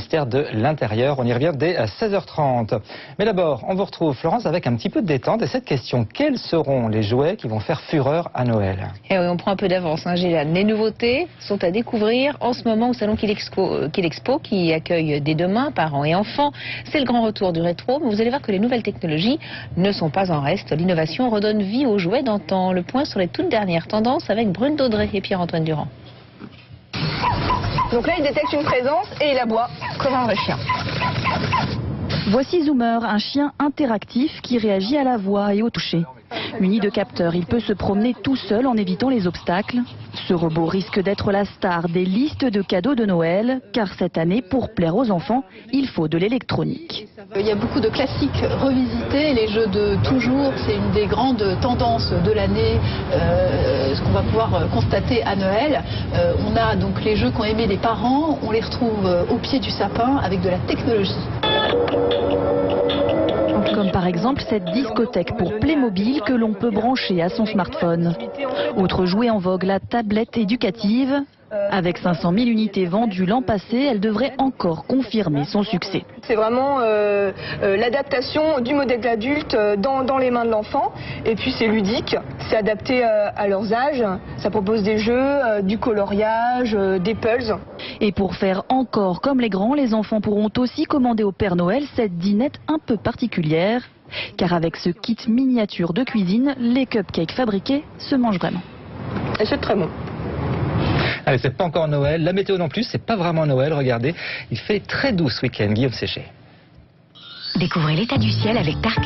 ministère de l'Intérieur. On y revient dès 16h30. Mais d'abord, on vous retrouve, Florence, avec un petit peu de détente et cette question. Quels seront les jouets qui vont faire fureur à Noël? Et oui, on prend un peu d'avance, Gillian. Les nouveautés sont à découvrir en ce moment au salon Kilexpo qui accueille dès demain parents et enfants. C'est le grand retour du rétro, mais vous allez voir que les nouvelles technologies ne sont pas en reste. L'innovation redonne vie aux jouets d'antan. Le point sur les toutes dernières tendances avec Brune Daudré et Pierre-Antoine Durand. Donc là, il détecte une présence et il aboie comme un vrai chien. Voici Zoomer, un chien interactif qui réagit à la voix et au toucher. Muni de capteurs, il peut se promener tout seul en évitant les obstacles. Ce robot risque d'être la star des listes de cadeaux de Noël, car cette année, pour plaire aux enfants, il faut de l'électronique. Il y a beaucoup de classiques revisités, les jeux de toujours, c'est une des grandes tendances de l'année, ce qu'on va pouvoir constater à Noël. On a donc les jeux qu'ont aimé les parents, on les retrouve au pied du sapin avec de la technologie. Comme par exemple cette discothèque pour Playmobil que l'on peut brancher à son smartphone. Autre jouet en vogue, la tablette éducative. Avec 500 000 unités vendues l'an passé, elle devrait encore confirmer son succès. C'est vraiment l'adaptation du modèle adulte dans les mains de l'enfant. Et puis c'est ludique, c'est adapté à leurs âges. Ça propose des jeux, du coloriage, des puzzles. Et pour faire encore comme les grands, les enfants pourront aussi commander au Père Noël cette dînette un peu particulière. Car avec ce kit miniature de cuisine, les cupcakes fabriqués se mangent vraiment. Et c'est très bon. Allez, c'est pas encore Noël. La météo non plus, c'est pas vraiment Noël. Regardez, il fait très doux ce week-end. Guillaume Séché. Découvrez l'état du ciel avec Parc.